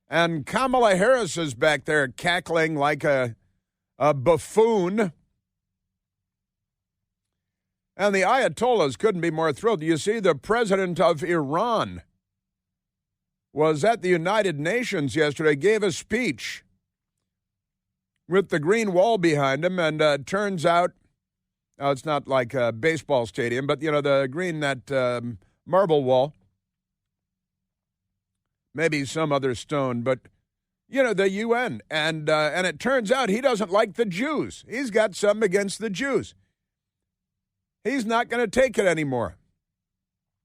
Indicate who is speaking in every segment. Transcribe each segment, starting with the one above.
Speaker 1: And Kamala Harris is back there cackling like a buffoon. And the Ayatollahs couldn't be more thrilled. You see, the president of Iran was at the United Nations yesterday, gave a speech with the green wall behind him, and turns out, it's not like a baseball stadium, but, the green, that marble wall, maybe some other stone, but, the UN. And it turns out he doesn't like the Jews. He's got something against the Jews. He's not going to take it anymore.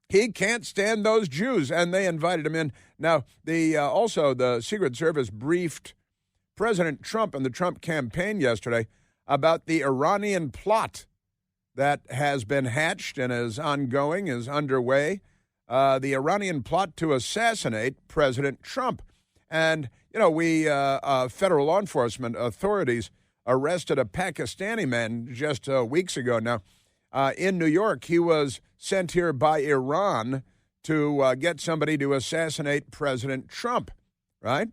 Speaker 1: He can't stand those Jews, and they invited him in. Now, also the Secret Service briefed President Trump and the Trump campaign yesterday about the Iranian plot that has been hatched and is ongoing, is underway. The Iranian plot to assassinate President Trump. And, federal law enforcement authorities arrested a Pakistani man just weeks ago now. In New York, he was sent here by Iran to get somebody to assassinate President Trump, right?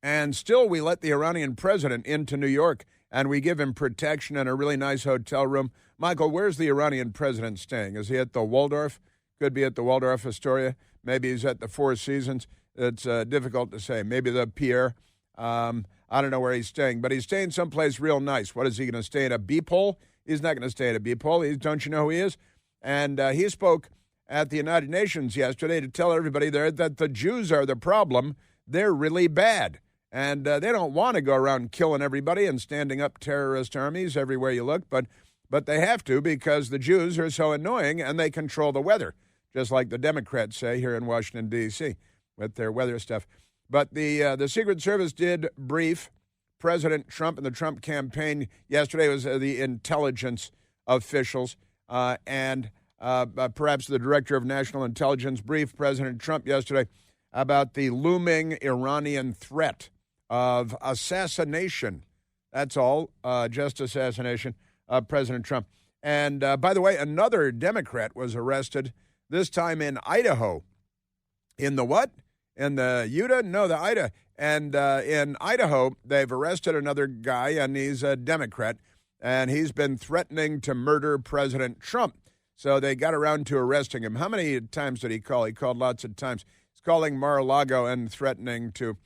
Speaker 1: And still we let the Iranian president into New York, and we give him protection in a really nice hotel room. Michael, where's the Iranian president staying? Is he at the Waldorf? Could be at the Waldorf Astoria. Maybe he's at the Four Seasons. It's difficult to say. Maybe the Pierre. I don't know where he's staying, but he's staying someplace real nice. What is he going to stay in a beephole? He's not going to stay at a beephole. Don't you know who he is? And he spoke at the United Nations yesterday to tell everybody there that the Jews are the problem. They're really bad. And they don't want to go around killing everybody and standing up terrorist armies everywhere you look, but they have to because the Jews are so annoying and they control the weather, just like the Democrats say here in Washington, D.C. with their weather stuff. But the Secret Service did brief President Trump and the Trump campaign yesterday. It was the intelligence officials and perhaps the director of national intelligence briefed President Trump yesterday about the looming Iranian threat of assassination. That's all, just assassination of President Trump. And by the way, another Democrat was arrested, this time in Idaho. In the what? In the Utah? No, the Idaho. And in Idaho, they've arrested another guy, and he's a Democrat, and he's been threatening to murder President Trump. So they got around to arresting him. How many times did he call? He called lots of times. He's calling Mar-a-Lago and threatening to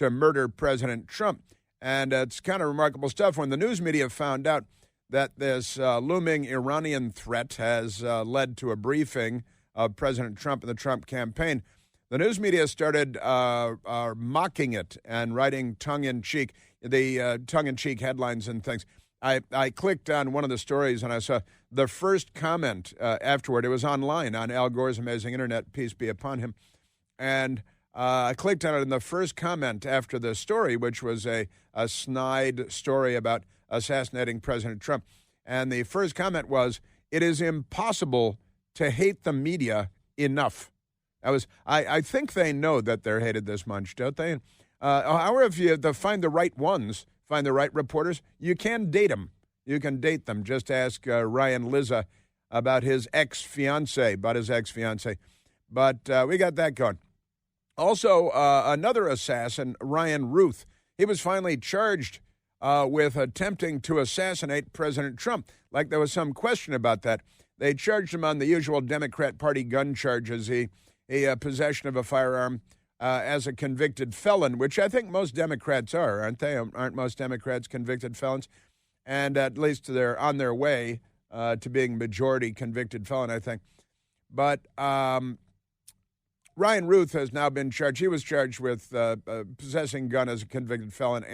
Speaker 1: murder President Trump. And it's kind of remarkable stuff. When the news media found out that this looming Iranian threat has led to a briefing of President Trump and the Trump campaign, the news media started mocking it and writing tongue-in-cheek, the tongue-in-cheek headlines and things. I clicked on one of the stories and I saw the first comment afterward. It was online on Al Gore's Amazing Internet, peace be upon him. And I clicked on it, and the first comment after the story, which was a snide story about assassinating President Trump, and the first comment was, "It is impossible to hate the media enough." That was, I think they know that they're hated this much, don't they? However, if you have to find the right ones, find the right reporters, you can date them. You can date them. Just ask Ryan Lizza about his ex-fiancée. But we got that going. Also, another assassin, Ryan Ruth, he was finally charged with attempting to assassinate President Trump. Like there was some question about that. They charged him on the usual Democrat Party gun charges. He possession of a firearm as a convicted felon, which I think most Democrats are, aren't they? Aren't most Democrats convicted felons? And at least they're on their way to being majority convicted felon, I think. But Ryan Ruth has now been charged. He was charged with possessing a gun as a convicted felon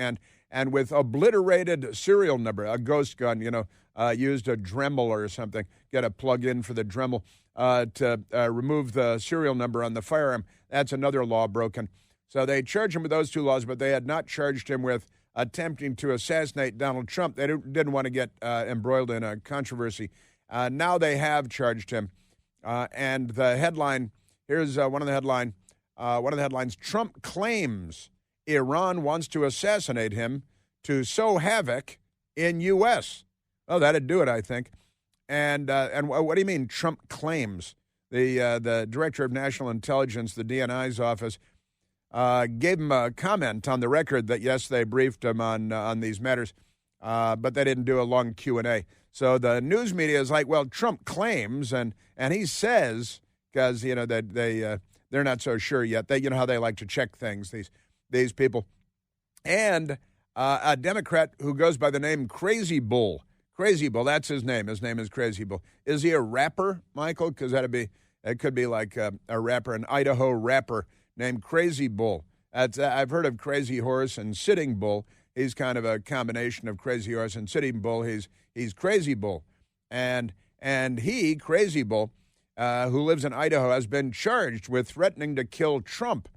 Speaker 1: and with obliterated serial number, a ghost gun, used a Dremel or something, get a plug-in for the Dremel to remove the serial number on the firearm. That's another law broken. So they charged him with those two laws, but they had not charged him with attempting to assassinate Donald Trump. They didn't want to get embroiled in a controversy. Now they have charged him. And the headline, here's one of the headlines, Trump claims Iran wants to assassinate him to sow havoc in U.S. Oh, that'd do it, I think. And what do you mean Trump claims? The Director of National Intelligence, the DNI's office, gave him a comment on the record that, yes, they briefed him on these matters, but they didn't do a long Q&A. So the news media is like, well, Trump claims, and he says, because, that they're not so sure yet. They, how they like to check things, these people. And a Democrat who goes by the name Crazy Bull. Crazy Bull, that's his name. His name is Crazy Bull. Is he a rapper, Michael? Because it could be like a rapper, an Idaho rapper named Crazy Bull. I've heard of Crazy Horse and Sitting Bull. He's kind of a combination of Crazy Horse and Sitting Bull. He's Crazy Bull. And he, Crazy Bull, who lives in Idaho, has been charged with threatening to kill Trump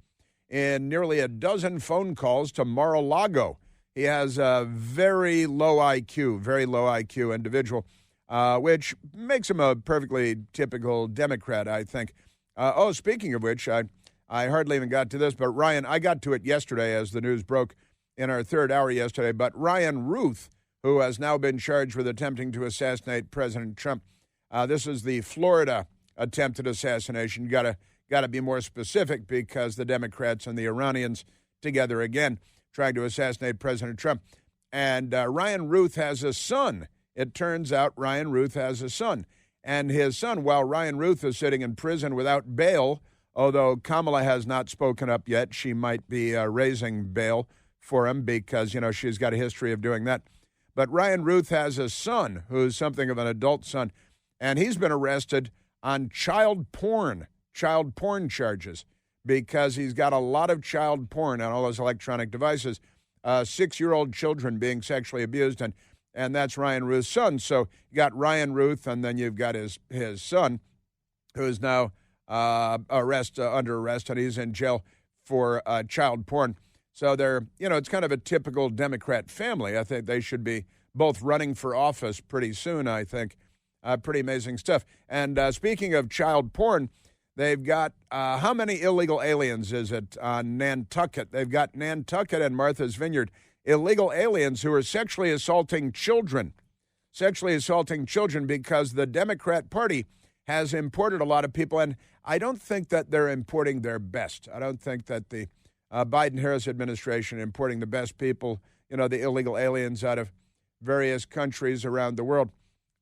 Speaker 1: in nearly a dozen phone calls to Mar-a-Lago. He has a very low IQ individual, which makes him a perfectly typical Democrat, I think. Speaking of which, I hardly even got to this, but Ryan, I got to it yesterday as the news broke in our third hour yesterday, but Ryan Ruth, who has now been charged with attempting to assassinate President Trump. This is the Florida attempted assassination. Got to be more specific because the Democrats and the Iranians together again trying to assassinate President Trump. And Ryan Ruth has a son. It turns out Ryan Ruth has a son. And his son, while Ryan Ruth is sitting in prison without bail, although Kamala has not spoken up yet, she might be raising bail for him because, she's got a history of doing that. But Ryan Ruth has a son who's something of an adult son, and he's been arrested on child porn charges because he's got a lot of child porn on all his electronic devices, 6-year-old children being sexually abused, and that's Ryan Ruth's son. So you got Ryan Ruth, and then you've got his son, who is now under arrest, and he's in jail for child porn. So they're, it's kind of a typical Democrat family. I think they should be both running for office pretty soon, I think. Pretty amazing stuff. And speaking of child porn, they've got, how many illegal aliens is it on Nantucket? They've got Nantucket and Martha's Vineyard, illegal aliens who are sexually assaulting children because the Democrat Party has imported a lot of people, and I don't think that they're importing their best. I don't think that the Biden-Harris administration importing the best people, the illegal aliens out of various countries around the world.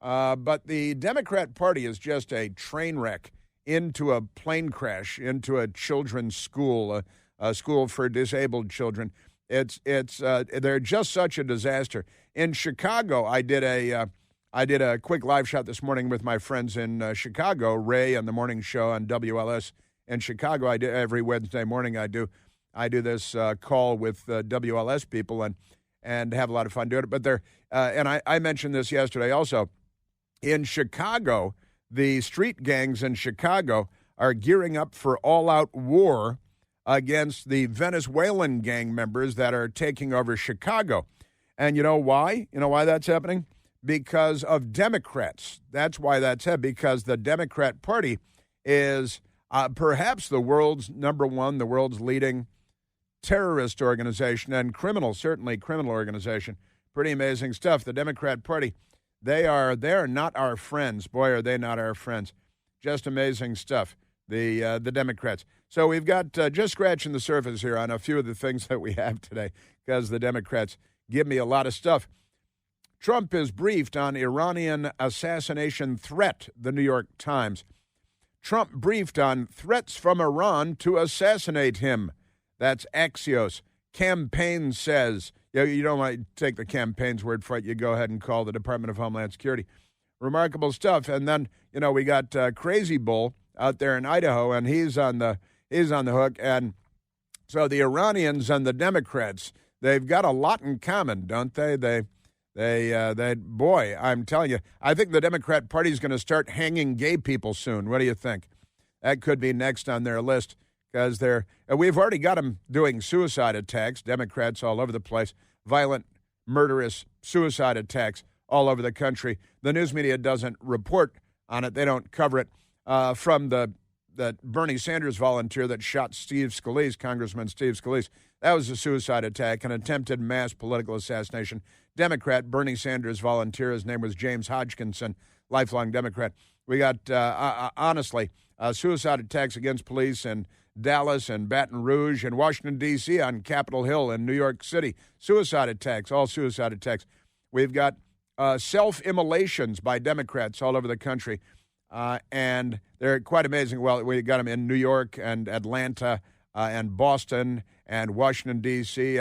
Speaker 1: But the Democrat Party is just a train wreck into a plane crash, into a children's school, a school for disabled children. They're just such a disaster. In Chicago, I did a quick live shot this morning with my friends in Chicago, Ray on the morning show on WLS in Chicago. I do every Wednesday morning. I do this call with WLS people and have a lot of fun doing it. But I mentioned this yesterday also. In Chicago, the street gangs in Chicago are gearing up for all-out war against the Venezuelan gang members that are taking over Chicago. And you know why? You know why that's happening? Because of Democrats. That's why that's happening, because the Democrat Party is perhaps the world's the world's leading terrorist organization and certainly criminal organization. Pretty amazing stuff. The Democrat Party, they're not our friends. Boy, are they not our friends. Just amazing stuff, the Democrats. So we've got just scratching the surface here on a few of the things that we have today because the Democrats give me a lot of stuff. Trump is briefed on Iranian assassination threat, the New York Times. Trump briefed on threats from Iran to assassinate him. That's Axios. Campaign says, you don't want to take the campaign's word for it. You go ahead and call the Department of Homeland Security. Remarkable stuff. And then, we got Crazy Bull out there in Idaho, and he's on the hook. And so the Iranians and the Democrats, they've got a lot in common, don't they? Boy, I'm telling you, I think the Democrat Party is going to start hanging gay people soon. What do you think? That could be next on their list because we've already got them doing suicide attacks, Democrats all over the place, violent, murderous suicide attacks all over the country. The news media doesn't report on it. They don't cover it. From that Bernie Sanders volunteer that shot Congressman Steve Scalise, that was a suicide attack, an attempted mass political assassination. Democrat, Bernie Sanders volunteer, his name was James Hodgkinson, lifelong Democrat. We got, honestly, suicide attacks against police and Dallas and Baton Rouge and Washington, D.C., on Capitol Hill in New York City. Suicide attacks, all suicide attacks. We've got self-immolations by Democrats all over the country, and they're quite amazing. Well, we got them in New York and Atlanta and Boston and Washington, D.C.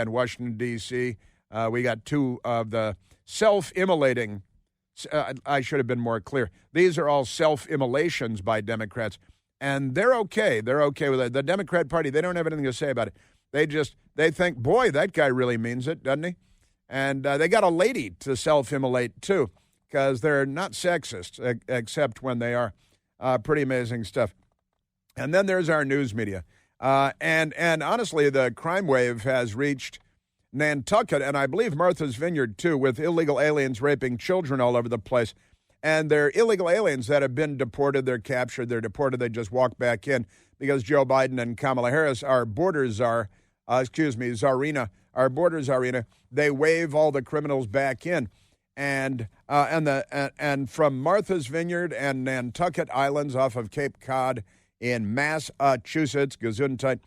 Speaker 1: We got two of the self-immolating. I should have been more clear. These are all self-immolations by Democrats, and they're okay. They're okay with it. The Democrat Party, they don't have anything to say about it. They think, boy, that guy really means it, doesn't he? And they got a lady to self-immolate, too, because they're not sexist, except when they are. Pretty amazing stuff. And then there's our news media. And honestly, the crime wave has reached Nantucket, and I believe Martha's Vineyard, too, with illegal aliens raping children all over the place. And they're illegal aliens that have been deported. They're captured. They're deported. They just walk back in because Joe Biden and Kamala Harris, our border czar, Czarina, our border czarina, they wave all the criminals back in. And from Martha's Vineyard and Nantucket Islands off of Cape Cod in Massachusetts, Gesundheit,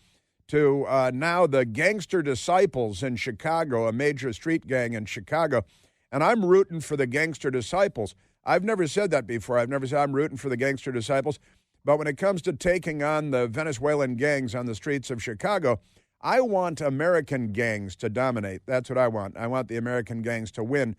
Speaker 1: to now the Gangster Disciples in Chicago, a major street gang in Chicago. And I'm rooting for the Gangster Disciples. I've never said that before. I've never said I'm rooting for the Gangster Disciples. But when it comes to taking on the Venezuelan gangs on the streets of Chicago, I want American gangs to dominate. That's what I want. I want the American gangs to win.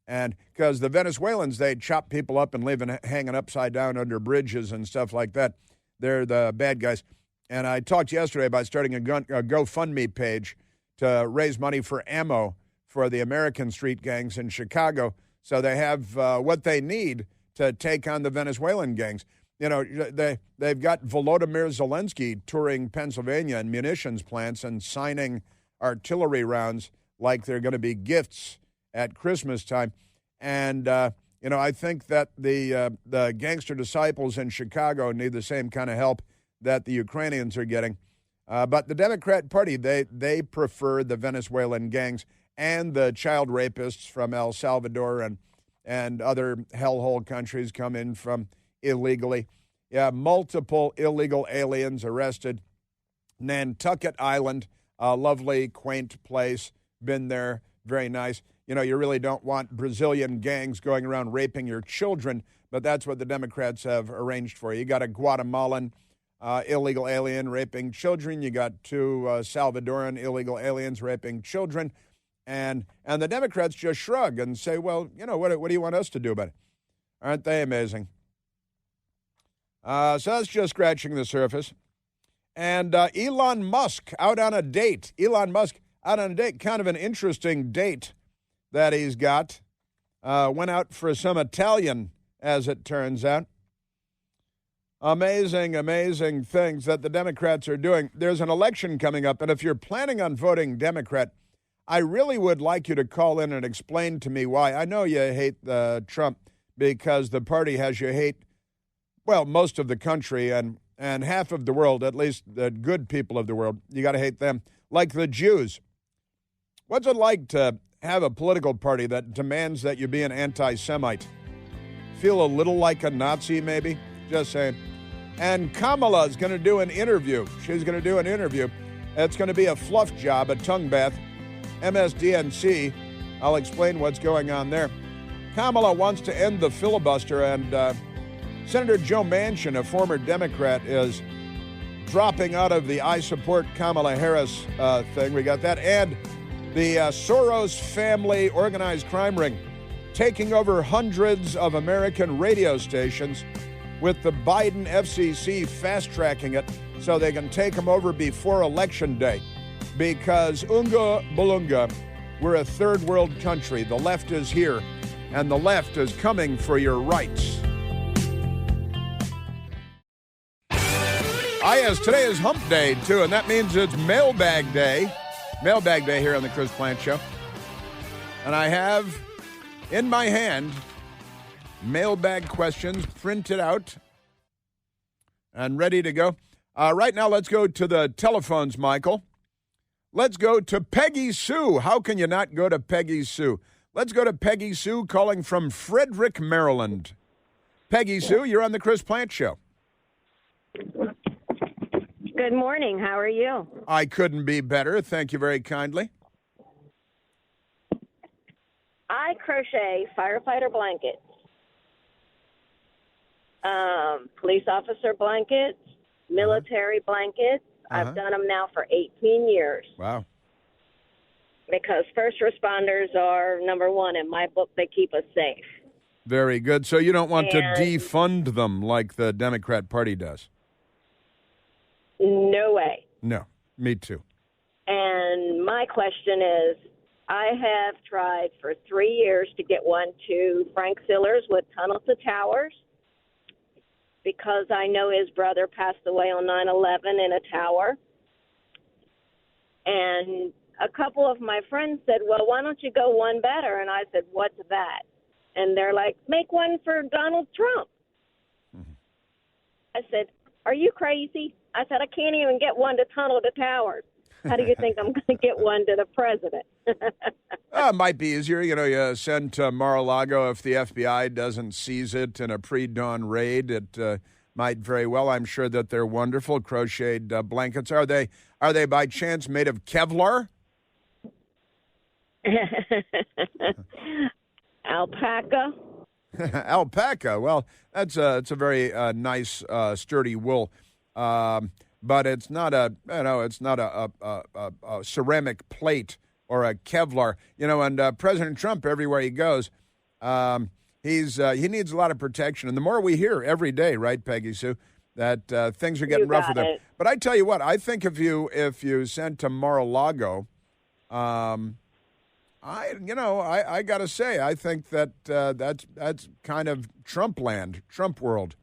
Speaker 1: And because the Venezuelans, they chop people up and leave them hanging upside down under bridges and stuff like that. They're the bad guys. And I talked yesterday about starting a GoFundMe page to raise money for ammo for the American street gangs in Chicago, so they have what they need to take on the Venezuelan gangs. You know, they've got Volodymyr Zelensky touring Pennsylvania and munitions plants and signing artillery rounds like they're going to be gifts at Christmas time. And, I think that the Gangster Disciples in Chicago need the same kind of help that the Ukrainians are getting. But the Democrat Party, they prefer the Venezuelan gangs and the child rapists from El Salvador and other hellhole countries come in from illegally. Yeah, multiple illegal aliens arrested. Nantucket Island, a lovely, quaint place. Been there, very nice. You know, you really don't want Brazilian gangs going around raping your children, but that's what the Democrats have arranged for you. You got a Guatemalan illegal alien raping children. You got two Salvadoran illegal aliens raping children. And the Democrats just shrug and say, well, you know, what do you want us to do about it? Aren't they amazing? So that's just scratching the surface. And Elon Musk out on a date. Elon Musk out on a date, kind of an interesting date that he's got. Went out for some Italian, as it turns out. Amazing, amazing things that the Democrats are doing. There's an election coming up, and if you're planning on voting Democrat, I really would like you to call in and explain to me why. I know you hate Trump because the party has you hate, well, most of the country and half of the world, at least the good people of the world. You got to hate them, like the Jews. What's it like to have a political party that demands that you be an anti-Semite? Feel a little like a Nazi, maybe? Just saying. And Kamala is going to do an interview. She's going to do an interview. It's going to be a fluff job, a tongue bath. MSDNC. I'll explain what's going on there. Kamala wants to end the filibuster, and Senator Joe Manchin, a former Democrat, is dropping out of the I support Kamala Harris thing. We got that. And the Soros family organized crime ring taking over hundreds of American radio stations, with the Biden FCC fast-tracking it so they can take them over before Election Day. Because Unga Bulunga, we're a third world country. The left is here, and the left is coming for your rights. Yes, today is Hump Day, too, and that means it's Mailbag Day. Mailbag Day here on the Chris Plante Show. And I have in my hand mailbag questions printed out and ready to go. Right now, let's go to the telephones, Michael. Let's go to Peggy Sue. How can you not go to Peggy Sue? Let's go to Peggy Sue calling from Frederick, Maryland. Peggy Sue, you're on the Chris Plante Show.
Speaker 2: Good Good morning. How are you?
Speaker 1: I couldn't be better. Thank you very kindly.
Speaker 2: I crochet firefighter blankets, police officer blankets, military blankets. I've done them now for 18 years.
Speaker 1: Wow.
Speaker 2: Because first responders are number one. In my book, they keep us safe.
Speaker 1: Very good. So you don't want to defund them like the Democrat Party does?
Speaker 2: No way.
Speaker 1: No, me too.
Speaker 2: And my question is, I have tried for 3 years to get one to Frank Sillers with Tunnel to Towers because I know his brother passed away on 9/11 in a tower. And a couple of my friends said, well, why don't you go one better? And I said, what's that? And they're like, make one for Donald Trump. Mm-hmm. I said, are you crazy? I said, I can't even get one to Tunnel to Towers. How do you think I'm going to get one to the president?
Speaker 1: It might be easier. You send to Mar-a-Lago if the FBI doesn't seize it in a pre-dawn raid. It might very well. I'm sure that they're wonderful crocheted blankets. Are they by chance made of Kevlar?
Speaker 2: Alpaca.
Speaker 1: Alpaca. Well, it's a very nice, sturdy wool. But it's not a ceramic plate or a Kevlar, and President Trump, everywhere he goes, he needs a lot of protection. And the more we hear every day, right, Peggy Sue, that things are getting rough with him. But I tell you what, I think if you sent to Mar-a-Lago, I got to say, I think that that's kind of Trump land, Trump world.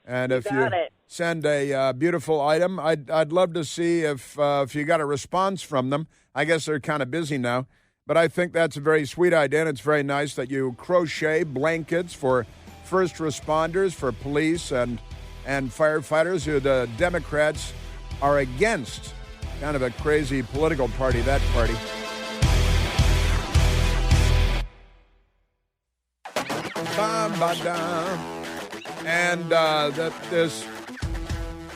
Speaker 1: And if you send a beautiful item, I'd love to see if you got a response from them. I guess they're kind of busy now, but I think that's a very sweet idea, and it's very nice that you crochet blankets for first responders, for police and firefighters who the Democrats are against. Kind of a crazy political party, that party. And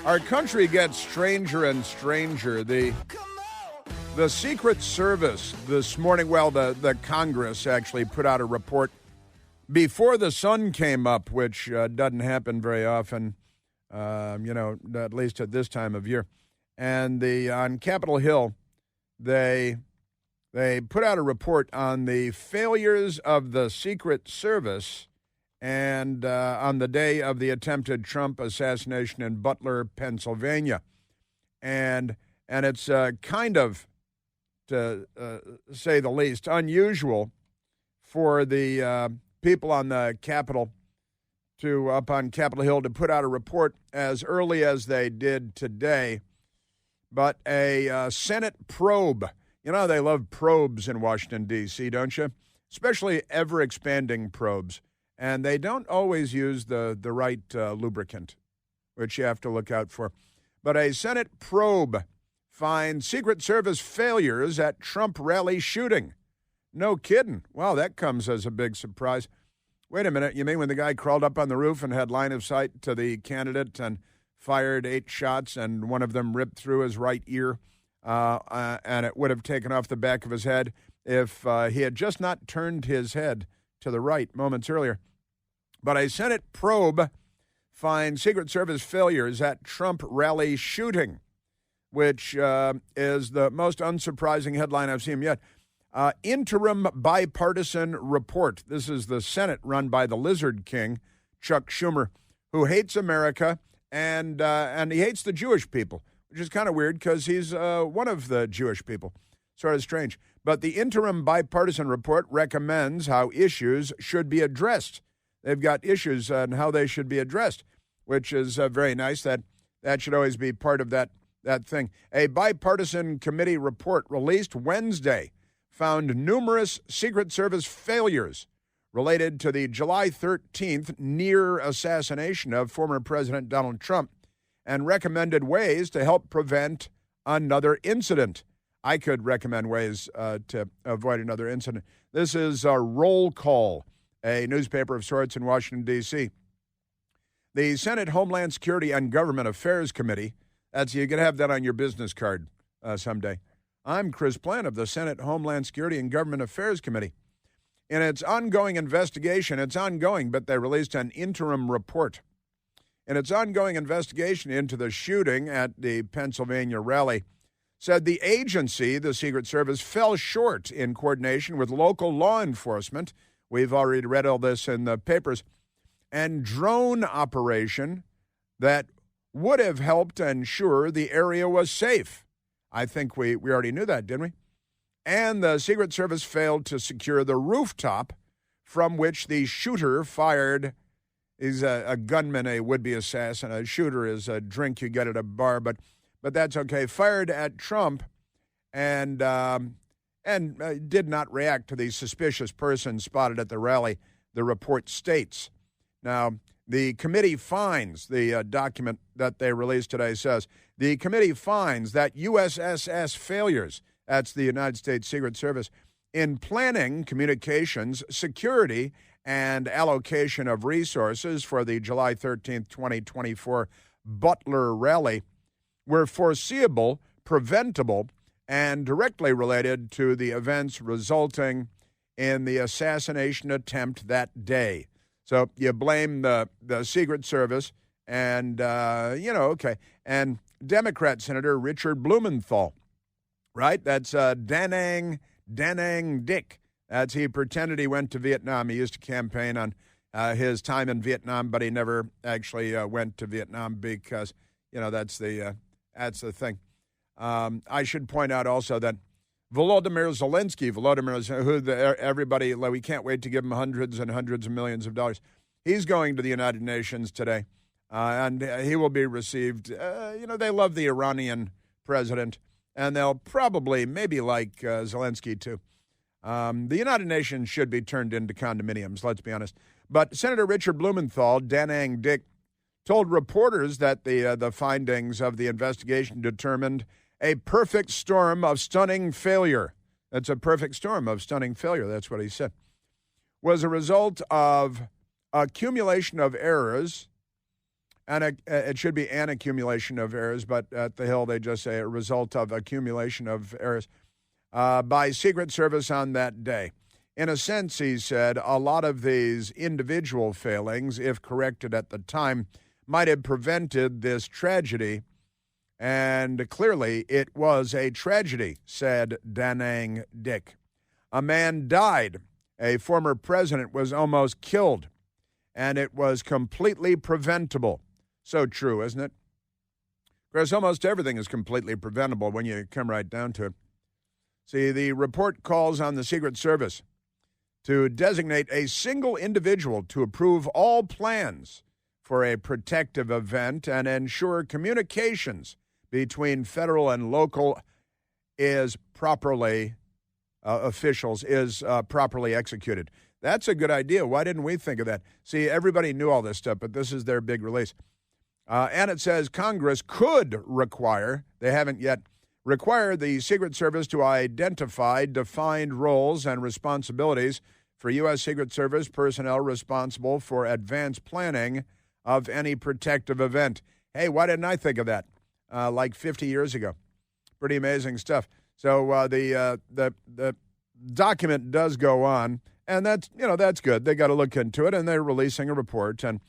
Speaker 1: our country gets stranger and stranger. The Secret Service this morning, the Congress actually put out a report before the sun came up, which doesn't happen very often, at least at this time of year. And on Capitol Hill, they put out a report on the failures of the Secret Service and on the day of the attempted Trump assassination in Butler, Pennsylvania. And it's kind of, to say the least, unusual for the people on the Capitol up on Capitol Hill to put out a report as early as they did today. But a Senate probe, they love probes in Washington, D.C., don't you? Especially ever-expanding probes. And they don't always use the right lubricant, which you have to look out for. But a Senate probe finds Secret Service failures at Trump rally shooting. No kidding. Wow, that comes as a big surprise. Wait a minute. You mean when the guy crawled up on the roof and had line of sight to the candidate and fired 8 shots and one of them ripped through his right ear and it would have taken off the back of his head if he had just not turned his head to the right moments earlier. But a Senate probe finds Secret Service failures at Trump rally shooting, which is the most unsurprising headline I've seen yet. Interim bipartisan report. This is the Senate run by the Lizard King, Chuck Schumer, who hates America and he hates the Jewish people, which is kind of weird because he's one of the Jewish people. Sort of strange. But the interim bipartisan report recommends how issues should be addressed. They've got issues on how they should be addressed, which is very nice. That should always be part of that thing. A bipartisan committee report released Wednesday found numerous Secret Service failures related to the July 13th near assassination of former President Donald Trump and recommended ways to help prevent another incident. I could recommend ways to avoid another incident. This is a Roll Call, a newspaper of sorts in Washington, D.C. The Senate Homeland Security and Government Affairs Committee, You could have that on your business card someday. I'm Chris Plant of the Senate Homeland Security and Government Affairs Committee. In its ongoing investigation, it's ongoing, but they released an interim report. In its ongoing investigation into the shooting at the Pennsylvania rally, said the agency, the Secret Service, fell short in coordination with local law enforcement. We've already read all this in the papers. And drone operation that would have helped ensure the area was safe. I think we already knew that, didn't we? And the Secret Service failed to secure the rooftop from which the shooter fired. He's a gunman, a would-be assassin. A shooter is a drink you get at a bar, but that's okay. Fired at Trump and did not react to the suspicious person spotted at the rally, the report states. Now, the committee finds, the document that they released today says, the committee finds that USSS failures, that's the United States Secret Service, in planning, communications, security, and allocation of resources for the July 13th, 2024 Butler rally were foreseeable, preventable, and directly related to the events resulting in the assassination attempt that day. So you blame the Secret Service and, okay. And Democrat Senator Richard Blumenthal, right? That's Da Nang Dick. He pretended he went to Vietnam. He used to campaign on his time in Vietnam, but he never actually went to Vietnam because, that's the thing. I should point out also that Volodymyr Zelensky, we can't wait to give him hundreds and hundreds of millions of dollars. He's going to the United Nations today, and he will be received. They love the Iranian president, and they'll probably maybe like Zelensky too. The United Nations should be turned into condominiums, let's be honest. But Senator Richard Blumenthal, Da Nang Dick, told reporters that the findings of the investigation determined a perfect storm of stunning failure. That's a perfect storm of stunning failure. That's what he said. Was a result of accumulation of errors, and it should be an accumulation of errors, but at the Hill they just say a result of accumulation of errors by Secret Service on that day. In a sense, he said, a lot of these individual failings, if corrected at the time, might have prevented this tragedy. And clearly, it was a tragedy, said Da Nang Dick. A man died. A former president was almost killed. And it was completely preventable. So true, isn't it? Of course, almost everything is completely preventable when you come right down to it. See, the report calls on the Secret Service to designate a single individual to approve all plans for a protective event and ensure communications between federal and local properly executed. That's a good idea. Why didn't we think of that? See, everybody knew all this stuff, but this is their big release. And it says Congress could require, they haven't yet, require the Secret Service to identify defined roles and responsibilities for U.S. Secret Service personnel responsible for advanced planning of any protective event. Hey, why didn't I think of that? Like 50 years ago. Pretty amazing stuff. So the document does go on, and that's good. They got to look into it, and they're releasing a report, and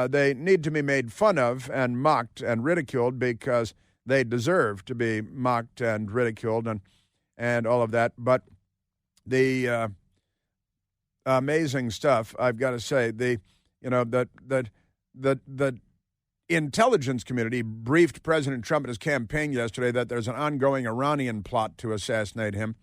Speaker 1: they need to be made fun of and mocked and ridiculed because they deserve to be mocked and ridiculed and all of that. But the amazing stuff, I've got to say, the intelligence community briefed President Trump and his campaign yesterday that there's an ongoing Iranian plot to assassinate him.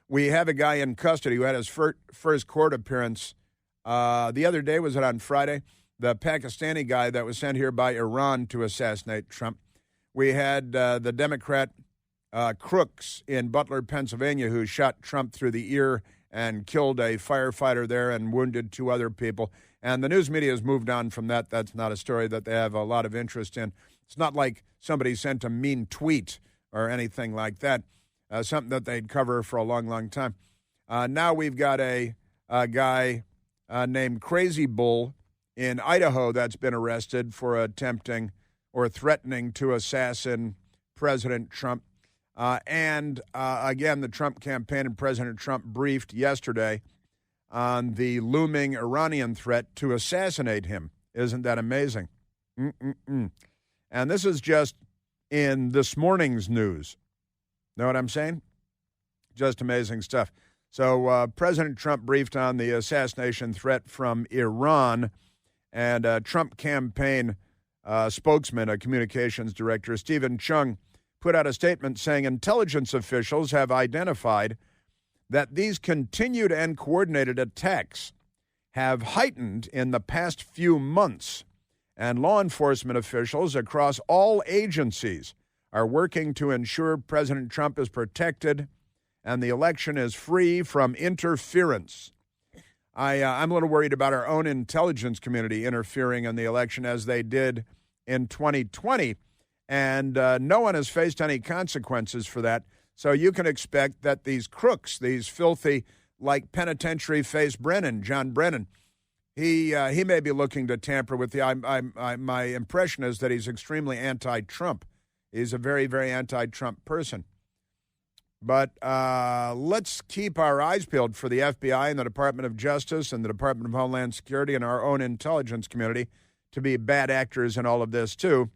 Speaker 1: We have a guy in custody who had his first court appearance the other day. Was it on Friday? The Pakistani guy that was sent here by Iran to assassinate Trump. We had the Democrat crooks in Butler, Pennsylvania, who shot Trump through the ear and killed a firefighter there and wounded 2 other people. And the news media has moved on from that. That's not a story that they have a lot of interest in. It's not like somebody sent a mean tweet or anything like that, something that they'd cover for a long, long time. Now we've got a guy named Crazy Bull in Idaho that's been arrested for attempting, or threatening to assassinate President Trump. Again, the Trump campaign and President Trump briefed yesterday on the looming Iranian threat to assassinate him. Isn't that amazing? And this is just in this morning's news. Know what I'm saying? Just amazing stuff. So President Trump briefed on the assassination threat from Iran, and Trump campaign spokesman, a communications director, Stephen Chung, put out a statement saying intelligence officials have identified that these continued and coordinated attacks have heightened in the past few months, and law enforcement officials across all agencies are working to ensure President Trump is protected and the election is free from interference. I'm a little worried about our own intelligence community interfering in the election as they did in 2020, and no one has faced any consequences for that. So you can expect that these crooks, these filthy, like penitentiary-faced John Brennan, he may be looking to tamper with my impression is that he's extremely anti-Trump. He's a very, very anti-Trump person. But let's keep our eyes peeled for the FBI and the Department of Justice and the Department of Homeland Security and our own intelligence community to be bad actors in all of this, too,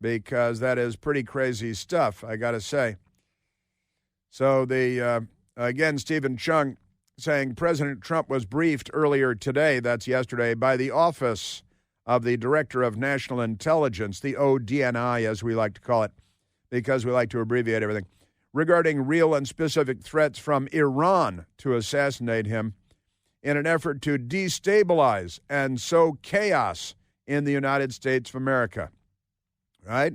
Speaker 1: because that is pretty crazy stuff, I got to say. So, again, Stephen Chung saying President Trump was briefed earlier today, that's yesterday, by the Office of the Director of National Intelligence, the ODNI, as we like to call it, because we like to abbreviate everything, regarding real and specific threats from Iran to assassinate him in an effort to destabilize and sow chaos in the United States of America. Right?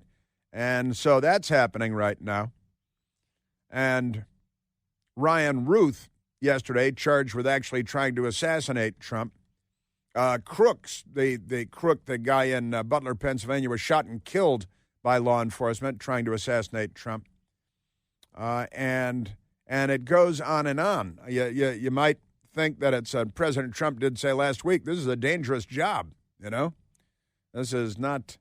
Speaker 1: And so that's happening right now. And Ryan Ruth yesterday charged with actually trying to assassinate Trump. Crooks, the crook, the guy in Butler, Pennsylvania, was shot and killed by law enforcement trying to assassinate Trump. And it goes on and on. You might think that it's President Trump did say last week, this is a dangerous job, you know? This is not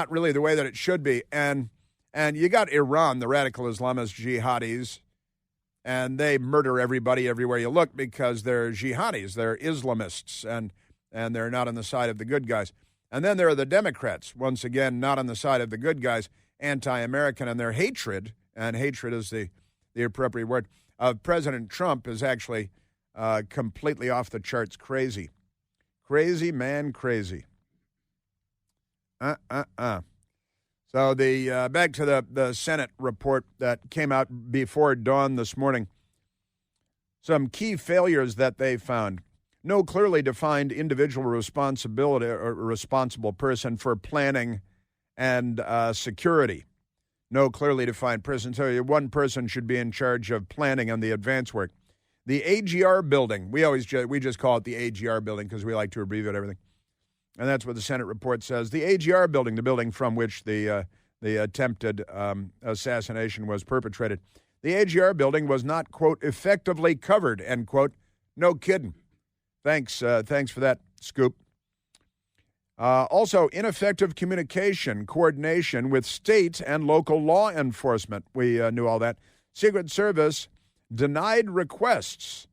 Speaker 1: really the way that it should be. And you got Iran, the radical Islamist jihadis, and they murder everybody everywhere you look because they're jihadis, they're Islamists, and they're not on the side of the good guys. And then there are the Democrats, once again, not on the side of the good guys, anti-American, and their hatred, and hatred is the appropriate word, of President Trump is actually completely off the charts crazy. Crazy, man, crazy. So back to the Senate report that came out before dawn this morning. Some key failures that they found. No clearly defined individual responsibility or responsible person for planning and security. No clearly defined person. So one person should be in charge of planning and the advance work. The AGR building, we just call it the AGR building because we like to abbreviate everything. And that's what the Senate report says. The AGR building, the building from which the attempted assassination was perpetrated. The AGR building was not, quote, effectively covered, end quote. No kidding. Thanks for that scoop. Also, ineffective communication, coordination with state and local law enforcement. We knew all that. Secret Service denied requests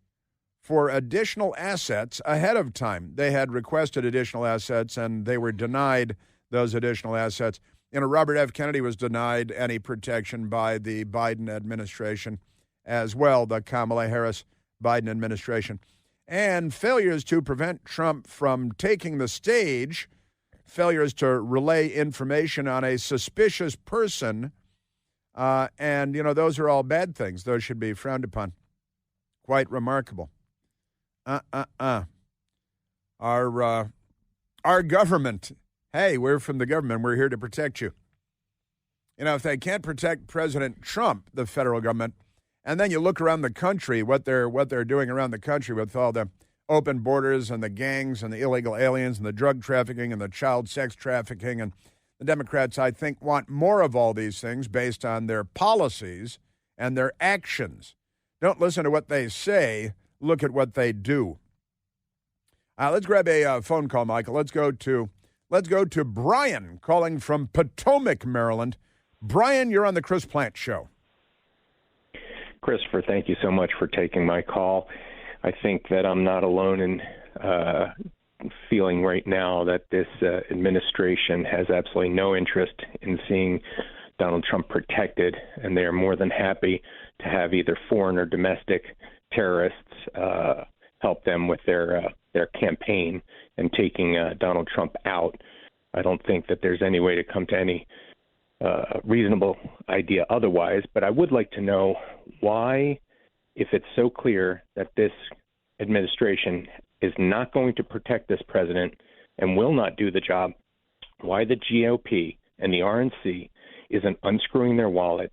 Speaker 1: for additional assets ahead of time. They had requested additional assets, and they were denied those additional assets. Robert F. Kennedy was denied any protection by the Biden administration as well, the Kamala Harris Biden administration. And failures to prevent Trump from taking the stage, failures to relay information on a suspicious person, and, those are all bad things. Those should be frowned upon. Quite remarkable. Our government, hey, we're from the government. We're here to protect you. If they can't protect President Trump, the federal government, and then you look around the country, what they're doing around the country with all the open borders and the gangs and the illegal aliens and the drug trafficking and the child sex trafficking, and the Democrats, I think, want more of all these things based on their policies and their actions. Don't listen to what they say. Look at what they do. Let's grab a phone call, Michael. Let's go to Let's go to Brian calling from Potomac, Maryland. Brian, you're on the Chris Plante Show.
Speaker 3: Christopher, thank you so much for taking my call. I think that I'm not alone in feeling right now that this administration has absolutely no interest in seeing Donald Trump protected, and they are more than happy to have either foreign or domestic terrorists help them with their campaign and taking Donald Trump out. I don't think that there's any way to come to any reasonable idea otherwise, but I would like to know why, if it's so clear that this administration is not going to protect this president and will not do the job, why the GOP and the RNC isn't unscrewing their wallet,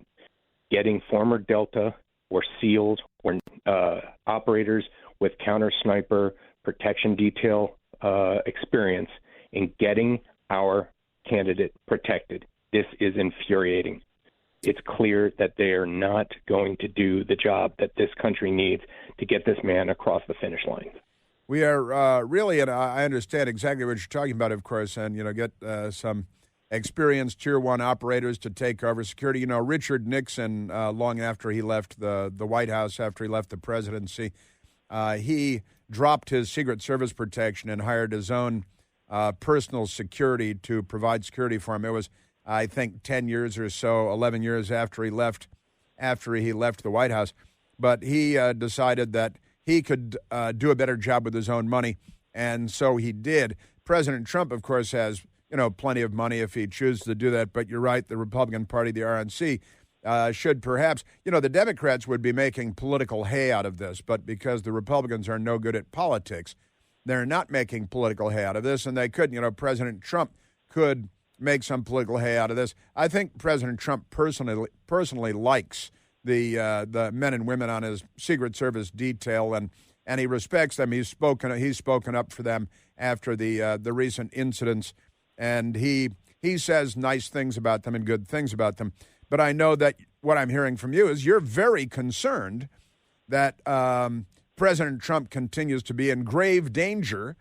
Speaker 3: getting former Delta or SEALs or operators with counter sniper protection detail experience and getting our candidate protected. This is infuriating. It's clear that they are not going to do the job that this country needs to get this man across the finish line.
Speaker 1: We are really, and I understand exactly what you're talking about, of course, and, get some experienced Tier 1 operators to take over security. Richard Nixon, long after he left the White House, after he left the presidency, he dropped his Secret Service protection and hired his own personal security to provide security for him. It was, I think, 10 years or so, 11 years after he left the White House. But he decided that he could do a better job with his own money, and so he did. President Trump, of course, has plenty of money if he chooses to do that. But you're right, the Republican Party, the RNC, should perhaps, the Democrats would be making political hay out of this, but because the Republicans are no good at politics, they're not making political hay out of this, and they could, President Trump could make some political hay out of this. I think President Trump personally likes the men and women on his Secret Service detail, and he respects them. He's spoken up for them after the recent incidents, and he says nice things about them and good things about them. But I know that what I'm hearing from you is you're very concerned that President Trump continues to be in grave danger,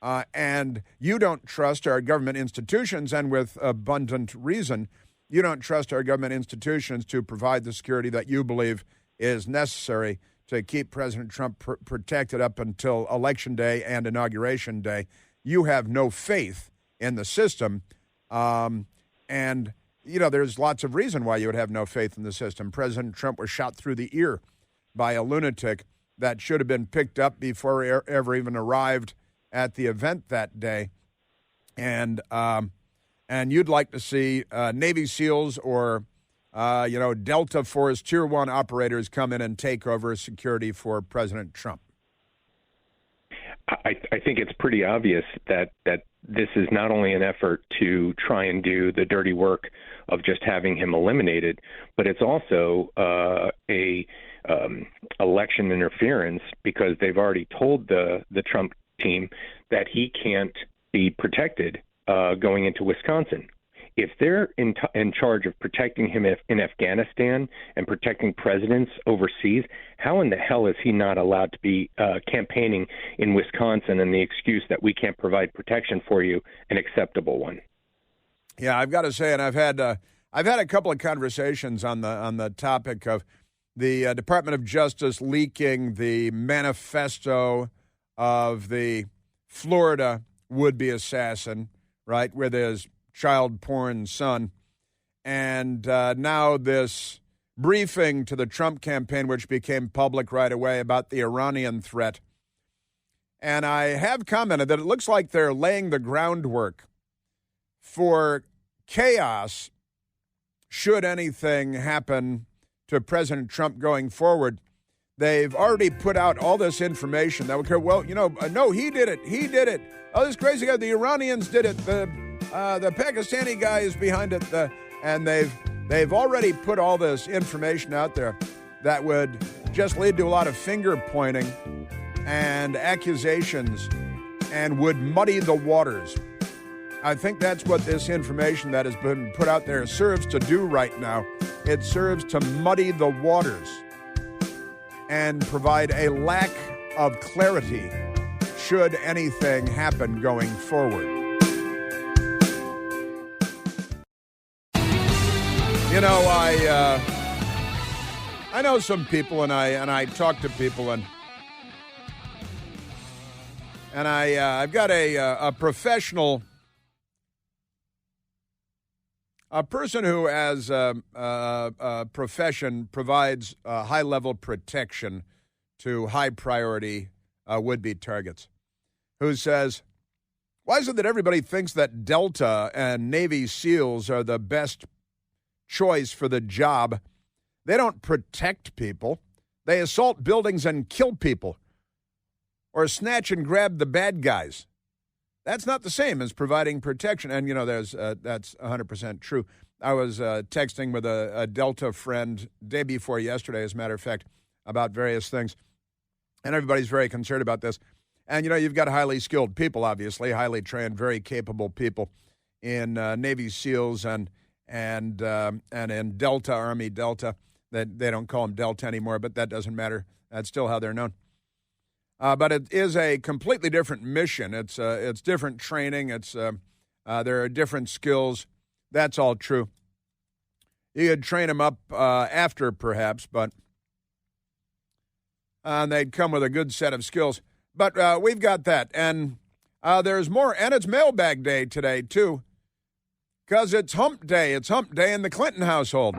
Speaker 1: and you don't trust our government institutions, and with abundant reason, you don't trust our government institutions to provide the security that you believe is necessary to keep President Trump protected up until Election Day and Inauguration Day. You have no faith in the system, and there's lots of reason why you would have no faith in the system. President Trump was shot through the ear by a lunatic that should have been picked up before he ever even arrived at the event that day. And you'd like to see Navy SEALs or, Delta Force Tier 1 operators come in and take over security for President Trump.
Speaker 3: I think it's pretty obvious that this is not only an effort to try and do the dirty work of just having him eliminated, but it's also election interference, because they've already told the Trump team that he can't be protected going into Wisconsin. If they're in charge of protecting him in Afghanistan and protecting presidents overseas, how in the hell is he not allowed to be campaigning in Wisconsin, and the excuse that we can't provide protection for you an acceptable one?
Speaker 1: Yeah, I've got to say, and I've had a couple of conversations on the topic of the Department of Justice leaking the manifesto of the Florida would-be assassin, right, with his child porn son, and now this briefing to the Trump campaign, which became public right away, about the Iranian threat. And I have commented that it looks like they're laying the groundwork for chaos should anything happen to President Trump going forward. They've already put out all this information that would go, no, he did it. Oh, this crazy guy, the Iranians did it. The Pakistani guy is behind it. And they've already put all this information out there that would just lead to a lot of finger pointing and accusations and would muddy the waters. I think that's what this information that has been put out there serves to do right now. It serves to muddy the waters and provide a lack of clarity should anything happen going forward. You know, I know some people, and I talk to people, and I've got a professional, a person who, as a profession, provides high-level protection to high-priority would-be targets, who says, why is it that everybody thinks that Delta and Navy SEALs are the best choice for the job? They don't protect people. They assault buildings and kill people or snatch and grab the bad guys. That's not the same as providing protection. And, you know, that's 100% true. I was texting with a Delta friend day before yesterday, as a matter of fact, about various things. And everybody's very concerned about this. And, you know, you've got highly skilled people, obviously, highly trained, very capable people in Navy SEALs and in Delta, Army Delta. They don't call them Delta anymore, but that doesn't matter. That's still how they're known. But it is a completely different mission. It's different training. There are different skills. That's all true. You could train them up after, perhaps, but they'd come with a good set of skills. But we've got that. And there's more. And it's mailbag day today, too, because it's hump day. It's hump day in the Clinton household.